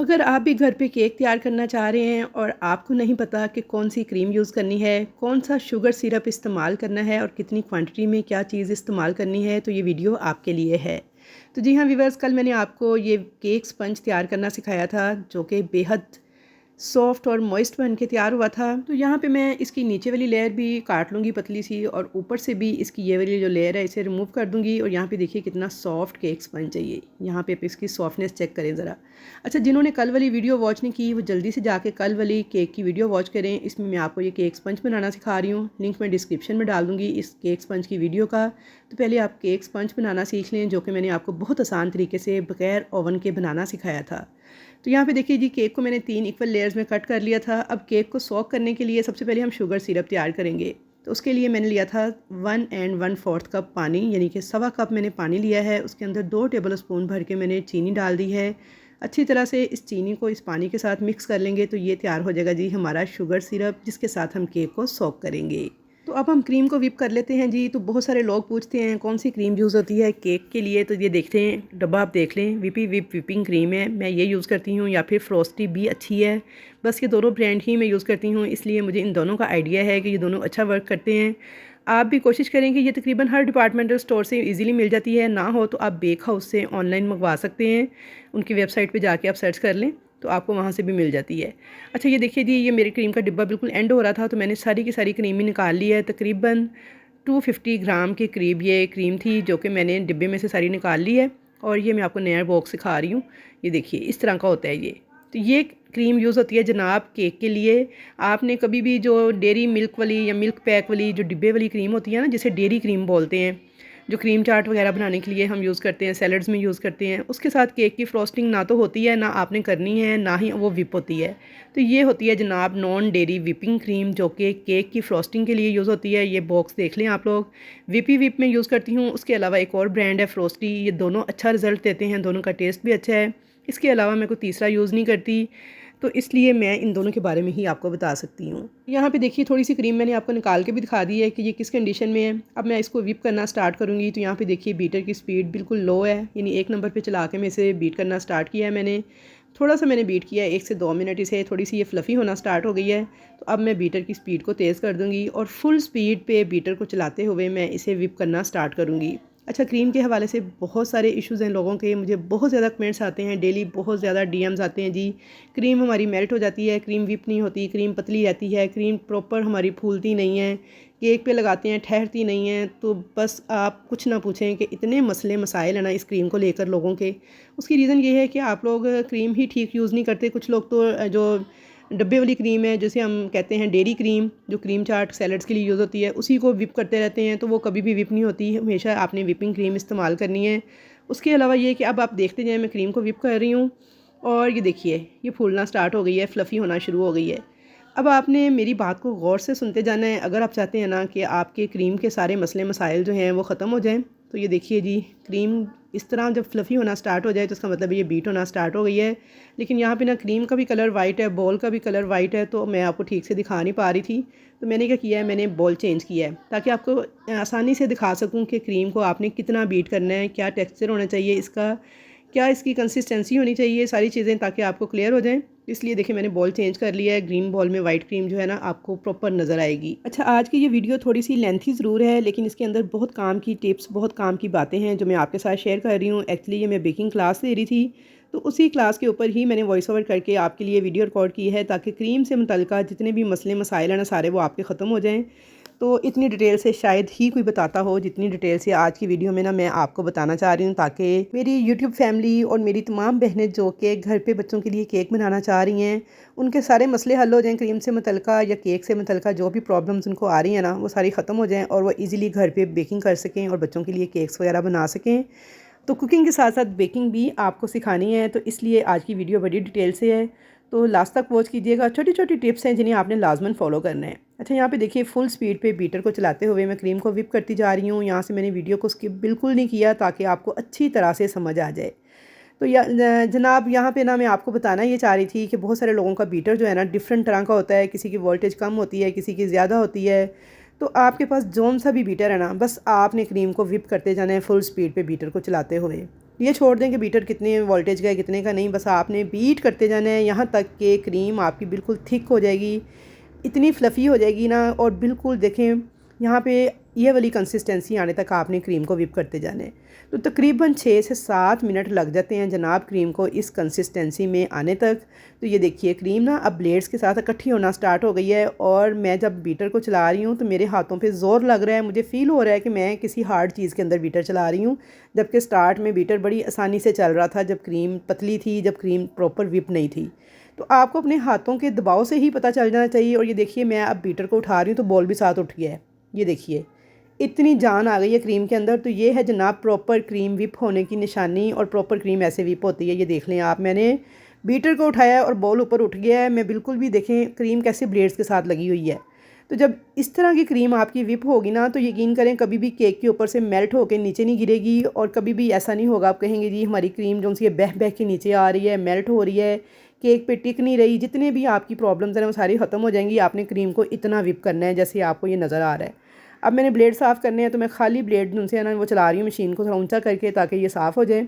अगर आप भी घर पे केक तैयार करना चाह रहे हैं और आपको नहीं पता कि कौन सी क्रीम यूज़ करनी है, कौन सा शुगर सिरप इस्तेमाल करना है और कितनी क्वांटिटी में क्या चीज़ इस्तेमाल करनी है, तो ये वीडियो आपके लिए है। तो जी हाँ व्यूअर्स, कल मैंने आपको ये केक स्पंज तैयार करना सिखाया था जो कि बेहद सॉफ्ट और मॉइस्ट बन के तैयार हुआ था। तो यहाँ पे मैं इसकी नीचे वाली लेयर भी काट लूँगी पतली सी, और ऊपर से भी इसकी ये वाली जो लेयर है इसे रिमूव कर दूँगी। और यहाँ पे देखिए कितना सॉफ्ट केक स्पंज चाहिए। यहाँ पे आप इसकी सॉफ्टनेस चेक करें ज़रा। अच्छा, जिन्होंने कल वाली वीडियो वॉच नहीं की वो जल्दी से जाके कल वाली केक की वीडियो वॉच करें। इसमें मैं आपको ये केक स्पंज बनाना सिखा रही हूँ। लिंक मैं डिस्क्रिप्शन में डाल दूँगी इस केक स्पंज की वीडियो का। तो पहले आप केक स्पंज बनाना सीख लें, जो कि मैंने आपको बहुत आसान तरीके से बगैर ओवन के बनाना सिखाया था। तो यहाँ पे देखिए जी, केक को मैंने 3 इक्वल लेयर्स में कट कर लिया था। अब केक को सॉक करने के लिए सबसे पहले हम शुगर सिरप तैयार करेंगे। तो उसके लिए मैंने लिया था 1 and 1/4 कप पानी, यानी कि सवा कप मैंने पानी लिया है। उसके अंदर 2 टेबल स्पून भर के मैंने चीनी डाल दी है। अच्छी तरह से इस चीनी को इस पानी के साथ मिक्स कर लेंगे, तो ये तैयार हो जाएगा जी हमारा शुगर सिरप, जिसके साथ हम केक को सॉक करेंगे। तो अब हम क्रीम को व्हिप कर लेते हैं जी। तो बहुत सारे लोग पूछते हैं कौन सी क्रीम यूज़ होती है केक के लिए। तो ये देखते हैं, डब्बा आप देख लें, विपी विप विपिंग क्रीम है, मैं ये यूज़ करती हूँ, या फिर फ्रॉस्टी भी अच्छी है। बस ये दोनों ब्रांड ही मैं यूज़ करती हूँ, इसलिए मुझे इन दोनों का आइडिया है कि ये दोनों अच्छा वर्क करते हैं। आप भी कोशिश करें कि ये तकरीबन हर डिपार्टमेंटल स्टोर से इजीली मिल जाती है। ना हो तो आप बेक हाउस से ऑनलाइन मंगवा सकते हैं, उनकी वेबसाइट पे जाके आप सर्च कर लें तो आपको वहाँ से भी मिल जाती है। अच्छा, ये देखिए जी, ये मेरी क्रीम का डिब्बा बिल्कुल एंड हो रहा था, तो मैंने सारी की सारी क्रीम ही निकाल ली है। तकरीबन 250 ग्राम के करीब ये क्रीम थी, जो कि मैंने डिब्बे में से सारी निकाल ली है। और ये मैं आपको नया बॉक्स सिखा रही हूँ। ये देखिए इस तरह का होता है ये। तो ये क्रीम यूज़ होती है जनाब केक के लिए। आपने कभी भी जो डेयरी मिल्क वाली या मिल्क पैक वाली जो डिब्बे वाली क्रीम होती है ना, जिसे डेयरी क्रीम बोलते हैं, जो क्रीम चाट वगैरह बनाने के लिए हम यूज़ करते हैं, सैलड्स में यूज़ करते हैं, उसके साथ केक की फ्रॉस्टिंग ना तो होती है, ना आपने करनी है, ना ही वो विप होती है। तो ये होती है जनाब नॉन डेयरी विपिंग क्रीम, जो कि केक की फ्रॉस्टिंग के लिए यूज़ होती है। ये बॉक्स देख लें आप लोग। विपी विप में यूज़ करती हूँ। उसके अलावा एक और ब्रांड है फ्रॉस्टी, ये दोनों अच्छा रिजल्ट देते हैं, दोनों का टेस्ट भी अच्छा है। इसके अलावा मैं कोई तीसरा यूज़ नहीं करती, तो इसलिए मैं इन दोनों के बारे में ही आपको बता सकती हूँ। यहाँ पे देखिए थोड़ी सी क्रीम मैंने आपको निकाल के भी दिखा दी है कि ये किस कंडीशन में है। अब मैं इसको व्हिप करना स्टार्ट करूँगी। तो यहाँ पे देखिए बीटर की स्पीड बिल्कुल लो है, यानी 1 नंबर पे चला के मैं इसे बीट करना स्टार्ट किया है मैंने। थोड़ा सा मैंने बीट किया है, 1 से 2 मिनट, इसे थोड़ी सी ये फ्लफ़ी होना स्टार्ट हो गई है। तो अब मैं बीटर की स्पीड को तेज़ कर दूँगी और फुल स्पीड पे बीटर को चलाते हुए मैं इसे व्हिप करना स्टार्ट करूँगी। अच्छा, क्रीम के हवाले से बहुत सारे इश्यूज़ हैं लोगों के, मुझे बहुत ज़्यादा कमेंट्स आते हैं, डेली बहुत ज़्यादा डीएम्स आते हैं जी, क्रीम हमारी मेल्ट हो जाती है, क्रीम व्हिप नहीं होती, क्रीम पतली रहती है, क्रीम प्रॉपर हमारी फूलती नहीं है, केक पे लगाते हैं ठहरती नहीं है। तो बस आप कुछ ना पूछें कि इतने मसले मसाइल हैं ना इस क्रीम को लेकर लोगों के। उसकी रीज़न ये है कि आप लोग क्रीम ही ठीक यूज़ नहीं करते। कुछ लोग तो जो डब्बे वाली क्रीम है, जिसे हम कहते हैं डेयरी क्रीम, जो क्रीम चाट सैलड्स के लिए यूज़ होती है, उसी को विप करते रहते हैं, तो वो कभी भी विप नहीं होती। हमेशा आपने विपिंग क्रीम इस्तेमाल करनी है। उसके अलावा ये कि अब आप देखते जाएँ, मैं क्रीम को विप कर रही हूँ और ये देखिए ये फूलना स्टार्ट हो गई है, फ्लफ़ी होना शुरू हो गई है। अब आपने मेरी बात को गौर से सुनते जाना है। अगर आप चाहते हैं ना कि आपके क्रीम के सारे मसले मसाइल जो हैं वो ख़त्म हो जाएँ, तो ये देखिए जी, क्रीम इस तरह जब फ्लफ़ी होना स्टार्ट हो जाए तो इसका मतलब ये बीट होना स्टार्ट हो गई है। लेकिन यहाँ पे ना क्रीम का भी कलर वाइट है, बॉल का भी कलर वाइट है, तो मैं आपको ठीक से दिखा नहीं पा रही थी। तो मैंने क्या किया है, मैंने बॉल चेंज किया है ताकि आपको आसानी से दिखा सकूँ कि क्रीम को आपने कितना बीट करना है, क्या टेक्सचर होना चाहिए इसका, क्या इसकी कंसिस्टेंसी होनी चाहिए, सारी चीज़ें ताकि आपको क्लियर हो जाएँ। इसलिए देखिए मैंने बॉल चेंज कर लिया है, ग्रीन बॉल में वाइट क्रीम जो है ना आपको प्रॉपर नज़र आएगी। अच्छा, आज की ये वीडियो थोड़ी सी लेंथी ज़रूर है, लेकिन इसके अंदर बहुत काम की टिप्स, बहुत काम की बातें हैं जो मैं आपके साथ शेयर कर रही हूँ। एक्चुअली ये मैं बेकिंग क्लास दे रही थी, तो उसी क्लास के ऊपर ही मैंने वॉइस ओवर करके आपके लिए वीडियो रिकॉर्ड की है, ताकि क्रीम से मुतल्लिका जितने भी मसले मसाइल हैं ना सारे वो आपके ख़त्म हो जाएँ। तो इतनी डिटेल से शायद ही कोई बताता हो जितनी डिटेल से आज की वीडियो में ना मैं आपको बताना चाह रही हूँ, ताकि मेरी यूट्यूब फैमिली और मेरी तमाम बहनें जो कि घर पे बच्चों के लिए केक बनाना चाह रही हैं, उनके सारे मसले हल हो जाएँ। क्रीम से मुतल्लिका या केक से मुतल्लिका जो भी प्रॉब्लम्स उनको आ रही हैं ना, वो सारी ख़त्म हो जाएँ और वो ईज़िली घर पे बेकिंग कर सकें और बच्चों के लिए केक्स वगैरह बना सकें। तो कुकिंग के साथ साथ बेकिंग भी आपको सिखानी है, तो इसलिए आज की वीडियो बड़ी डिटेल से है, तो लास्ट तक वॉच कीजिएगा। छोटी छोटी टिप्स हैं जिन्हें आपने लाजमन फॉलो करना है। अच्छा, यहाँ पे देखिए फुल स्पीड पे बीटर को चलाते हुए मैं क्रीम को व्हिप करती जा रही हूँ। यहाँ से मैंने वीडियो को स्किप बिल्कुल नहीं किया ताकि आपको अच्छी तरह से समझ आ जाए। तो जनाब यहाँ पे ना मैं आपको बताना ये चाह रही थी कि बहुत सारे लोगों का बीटर जो है ना डिफरेंट तरह का होता है, किसी की वोल्टेज कम होती है, किसी की ज़्यादा होती है। तो आपके पास जौन सा भी बीटर है ना, बस आपने क्रीम को व्हिप करते जाना है फुल स्पीड पे बीटर को चलाते हुए। ये छोड़ दें कि बीटर कितने वोल्टेज का है कितने का नहीं, बस आपने बीट करते जाना है यहाँ तक कि क्रीम आपकी बिल्कुल थिक हो जाएगी, इतनी फ्लफ़ी हो जाएगी ना। और बिल्कुल देखें यहाँ पे ये वाली कंसिस्टेंसी आने तक आपने क्रीम को विप करते जाना है। तो तकरीबन 6 से 7 मिनट लग जाते हैं जनाब क्रीम को इस कंसिस्टेंसी में आने तक। तो ये देखिए क्रीम ना अब ब्लेड्स के साथ इकट्ठी होना स्टार्ट हो गई है, और मैं जब बीटर को चला रही हूँ तो मेरे हाथों पे ज़ोर लग रहा है, मुझे फ़ील हो रहा है कि मैं किसी हार्ड चीज़ के अंदर बीटर चला रही हूँ। जबकि स्टार्ट में बीटर बड़ी आसानी से चल रहा था, जब क्रीम पतली थी, जब क्रीम प्रॉपर विप नहीं थी। तो आपको अपने हाथों के दबाव से ही पता चल जाना चाहिए। और ये देखिए मैं अब बीटर को उठा रही हूँ तो बॉल भी साथ उठ गया है। ये देखिए इतनी जान आ गई है क्रीम के अंदर। तो ये है जनाब प्रॉपर क्रीम विप होने की निशानी, और प्रॉपर क्रीम ऐसे विप होती है। ये देख लें आप, मैंने बीटर को उठाया और बॉल ऊपर उठ गया है। मैं बिल्कुल भी देखें क्रीम कैसे ब्लेड्स के साथ लगी हुई है। तो जब इस तरह की क्रीम आपकी विप होगी ना, तो यकीन करें कभी भी केक के ऊपर से मेल्ट होकर नीचे नहीं गिरेगी, और कभी भी ऐसा नहीं होगा आप कहेंगे जी हमारी क्रीम जो सी बह बह के नीचे आ रही है, मेल्ट हो रही है, केक पे टिक नहीं रही। जितने भी आपकी प्रॉब्लम्स हैं वो सारी ख़त्म हो जाएंगी। आपने क्रीम को इतना विप करना है जैसे आपको ये नज़र आ रहा है। अब मैंने ब्लेड साफ़ करने हैं तो मैं खाली ब्लेड उनसे ना वो चला रही हूँ मशीन को थोड़ा ऊंचा करके, ताकि ये साफ़ हो जाए।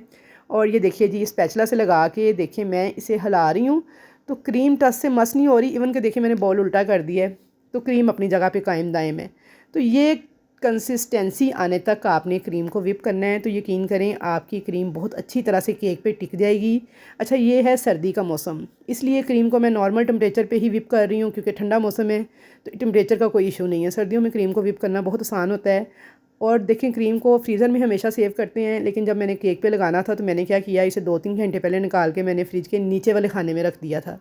और ये देखिए जी स्पैचुला से लगा के देखिए मैं इसे हिला रही हूँ, तो क्रीम टच से मस नहीं हो रही। इवन कि देखिए मैंने बॉल उल्टा कर दिया है, तो क्रीम अपनी जगह पे कायम दायम है। तो ये कंसिस्टेंसी आने तक आपने क्रीम को विप करना है। तो यकीन करें आपकी क्रीम बहुत अच्छी तरह से केक पे टिक जाएगी। अच्छा ये है सर्दी का मौसम, इसलिए क्रीम को मैं नॉर्मल टेम्परेचर पे ही विप कर रही हूँ, क्योंकि ठंडा मौसम है तो टेम्परेचर का कोई इशू नहीं है। सर्दियों में क्रीम को विप करना बहुत आसान होता है। और देखें क्रीम को फ्रीज़र में हमेशा सेव करते हैं, लेकिन जब मैंने केक पे लगाना था तो मैंने क्या किया, इसे 2-3 घंटे पहले निकाल के मैंने फ्रिज के नीचे वाले खाने में रख दिया था,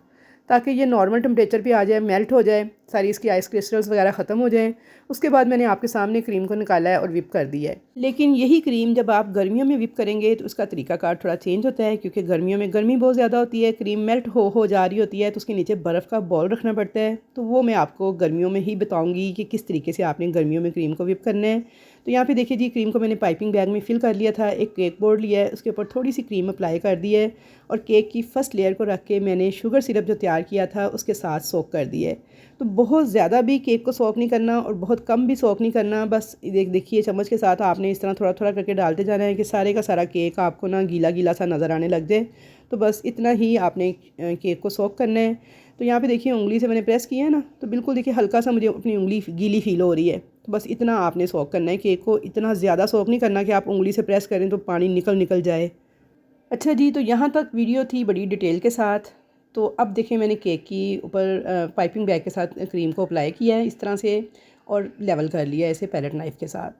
ताकि ये नॉर्मल टेम्परेचर पे आ जाए, मेल्ट हो जाए, सारी इसकी आइस क्रिस्टल्स वगैरह ख़त्म हो जाएं। उसके बाद मैंने आपके सामने क्रीम को निकाला है और विप कर दिया है। लेकिन यही क्रीम जब आप गर्मियों में विप करेंगे तो उसका तरीकाकार थोड़ा चेंज होता है, क्योंकि गर्मियों में गर्मी बहुत ज़्यादा होती है, क्रीम मेल्ट हो जा रही होती है, तो उसके नीचे बर्फ़ का बॉल रखना पड़ता है। तो वो मैं आपको गर्मियों में ही बताऊँगी कि किस तरीके से आपने गर्मियों में क्रीम को विप करना है। तो यहाँ पे देखिए जी क्रीम को मैंने पाइपिंग बैग में फ़िल कर लिया था। एक केक बोर्ड लिया है, उसके ऊपर थोड़ी सी क्रीम अप्लाई कर दी है, और केक की फ़र्स्ट लेयर को रख के मैंने शुगर सिरप जो तैयार किया था उसके साथ सोक कर दिया है। तो बहुत ज़्यादा भी केक को सोक नहीं करना और बहुत कम भी सोक नहीं करना, बस देखिए चम्मच के साथ आपने इस तरह थोड़ा थोड़ा करके डालते जाना है कि सारे का सारा केक आपको ना गीला गीला सा नज़र आने लग जाए। तो बस इतना ही आपने केक को सोक करना है। तो यहाँ पे देखिए उंगली से मैंने प्रेस किया है ना, तो बिल्कुल देखिए हल्का सा मुझे अपनी उंगली गीली फील हो रही है। तो बस इतना आपने सोक करना है केक को, इतना ज़्यादा सोक नहीं करना कि आप उंगली से प्रेस करें तो पानी निकल जाए। अच्छा जी, तो यहाँ तक वीडियो थी बड़ी डिटेल के साथ। तो अब देखिए मैंने केक की ऊपर पाइपिंग बैग के साथ क्रीम को अप्लाई किया है इस तरह से, और लेवल कर लिया है इसे पैलेट नाइफ़ के साथ।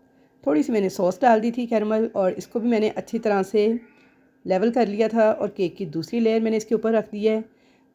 थोड़ी सी मैंने सॉस डाल दी थी कैरमल, और इसको भी मैंने अच्छी तरह से लेवल कर लिया था, और केक की दूसरी लेयर मैंने इसके ऊपर रख दी है।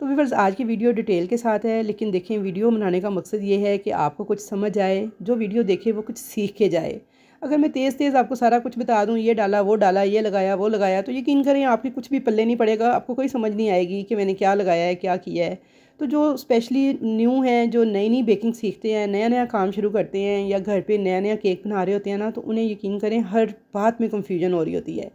तो व्यूअर्स आज की वीडियो डिटेल के साथ है, लेकिन देखें वीडियो बनाने का मकसद ये है कि आपको कुछ समझ आए, जो वीडियो देखे वो कुछ सीख के जाए। अगर मैं तेज़ आपको सारा कुछ बता दूँ, ये डाला वो डाला, ये लगाया वो लगाया, तो यकीन करें आपकी कुछ भी पल्ले नहीं पड़ेगा, आपको कोई समझ नहीं आएगी कि मैंने क्या लगाया है, क्या किया है। तो जो स्पेशली न्यू हैं, जो नई बेकिंग सीखते हैं, नया काम शुरू करते हैं, या घर पे नया केक बना रहे होते हैं ना, तो उन्हें यकीन करें हर बात में कन्फ्यूजन हो रही होती है।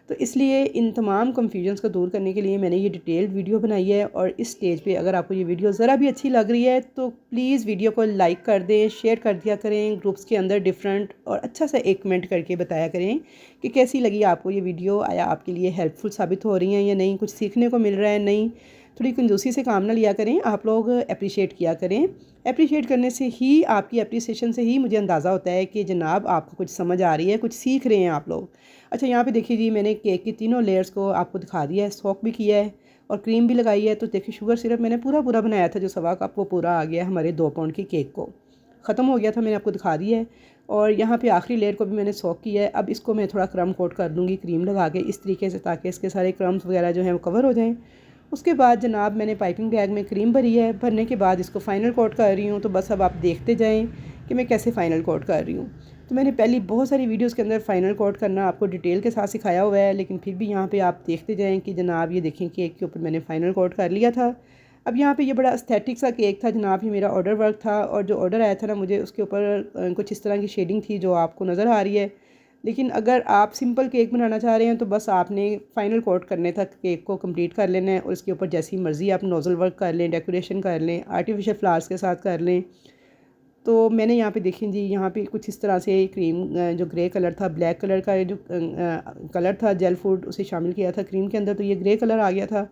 तो इसलिए इन तमाम कन्फ्यूजन्स को दूर करने के लिए मैंने ये डिटेल्ड वीडियो बनाई है। और इस स्टेज पे अगर आपको ये वीडियो ज़रा भी अच्छी लग रही है तो प्लीज़ वीडियो को लाइक कर दें, शेयर कर दिया करें ग्रुप्स के अंदर डिफरेंट, और अच्छा सा एक कमेंट करके बताया करें कि कैसी लगी आपको ये वीडियो, आया आपके लिए हेल्पफुल साबित हो रही हैं या नहीं, कुछ सीखने को मिल रहा है नहीं। थोड़ी कंजूसी से काम ना लिया करें, आप लोग अप्रिशिएट किया करें। अप्रिशिएट करने से ही, आपकी अप्रिसिएशन से ही मुझे अंदाज़ा होता है कि जनाब आपको कुछ समझ आ रही है, कुछ सीख रहे हैं आप लोग। अच्छा यहाँ पे देखिए जी मैंने केक की तीनों लेयर्स को आपको दिखा दिया है, सोक भी किया है और क्रीम भी लगाई है। तो देखिए शुगर सिरप मैंने पूरा बनाया था, जो सवा कप वो पूरा आ गया है हमारे 2 पाउंड की केक को, ख़त्म हो गया था, मैंने आपको दिखा दिया है। और यहाँ पे आखिरी लेयर को भी मैंने सोक किया है। अब इसको मैं थोड़ा क्रम कोट कर दूँगी क्रीम लगा के इस तरीके से, ताकि इसके सारे क्रम्स वगैरह जो हैं वो कवर हो जाएँ। उसके बाद जनाब मैंने पाइपिंग बैग में क्रीम भरी है, भरने के बाद इसको फ़ाइनल कोट कर रही हूँ। तो बस अब आप देखते जाएँ कि मैं कैसे फ़ाइनल कोट कर रही हूँ। तो मैंने पहले बहुत सारी वीडियोस के अंदर फ़ाइनल कोट करना आपको डिटेल के साथ सिखाया हुआ है, लेकिन फिर भी यहाँ पे आप देखते जाएँ कि जनाब ये देखें केक के ऊपर मैंने फ़ाइनल कोट कर लिया था। अब यहाँ पे ये बड़ा एस्थेटिक सा केक था जनाब, ये मेरा ऑर्डर वर्क था, और जो ऑर्डर आया था ना मुझे उसके ऊपर कुछ इस तरह की शेडिंग थी जो आपको नज़र आ रही है। लेकिन अगर आप सिंपल केक बनाना चाह रहे हैं तो बस आपने फ़ाइनल कोट करने तक केक को कंप्लीट कर लेना है, और इसके ऊपर जैसी मर्ज़ी आप नोज़ल वर्क कर लें, डेकोरेशन कर लें, आर्टिफिशियल फ्लावर्स के साथ कर लें। तो मैंने यहाँ पे देखें जी, यहाँ पे कुछ इस तरह से क्रीम जो ग्रे कलर था, ब्लैक कलर का जो कलर था जेल फूड, उसे शामिल किया था क्रीम के अंदर, तो ये ग्रे कलर आ गया था।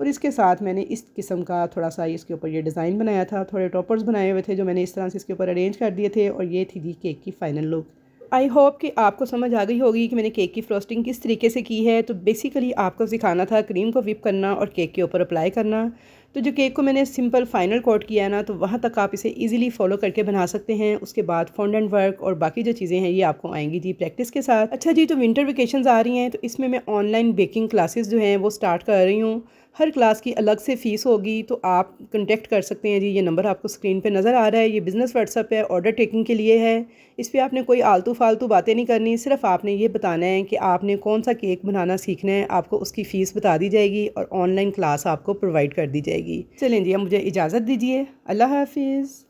और इसके साथ मैंने इस किस्म का थोड़ा सा इसके ऊपर ये डिज़ाइन बनाया था, थोड़े टॉपर्स बनाए हुए थे जो मैंने इस तरह से इसके ऊपर अरेंज कर दिए थे। और ये थी जी केक की फ़ाइनल लुक। आई होप कि आपको समझ आ गई होगी कि मैंने केक की फ्रोस्टिंग किस तरीके से की है। तो बेसिकली आपको सिखाना था क्रीम को व्हिप करना और केक के ऊपर अप्लाई करना। तो जो केक को मैंने सिंपल फाइनल कोट किया है ना, तो वहाँ तक आप इसे इजीली फॉलो करके बना सकते हैं। उसके बाद फॉन्डेंट वर्क और बाकी जो चीज़ें हैं ये आपको आएंगी जी प्रैक्टिस के साथ। अच्छा जी, तो विंटर वेकेशंस आ रही हैं, तो इसमें मैं ऑनलाइन बेकिंग क्लासेस जो हैं वो स्टार्ट कर रही हूँ। हर क्लास की अलग से फ़ीस होगी, तो आप कंटेक्ट कर सकते हैं जी। ये नंबर आपको स्क्रीन पे नज़र आ रहा है, ये बिज़नेस व्हाट्सअप है, ऑर्डर टेकिंग के लिए है। इस पर आपने कोई आलतू फालतू बातें नहीं करनी, सिर्फ आपने ये बताना है कि आपने कौन सा केक बनाना सीखना है। आपको उसकी फ़ीस बता दी जाएगी और ऑनलाइन क्लास आपको प्रोवाइड कर दी जाएगी। चलें जी, अब मुझे इजाज़त दीजिए। अल्लाह हाफिज़।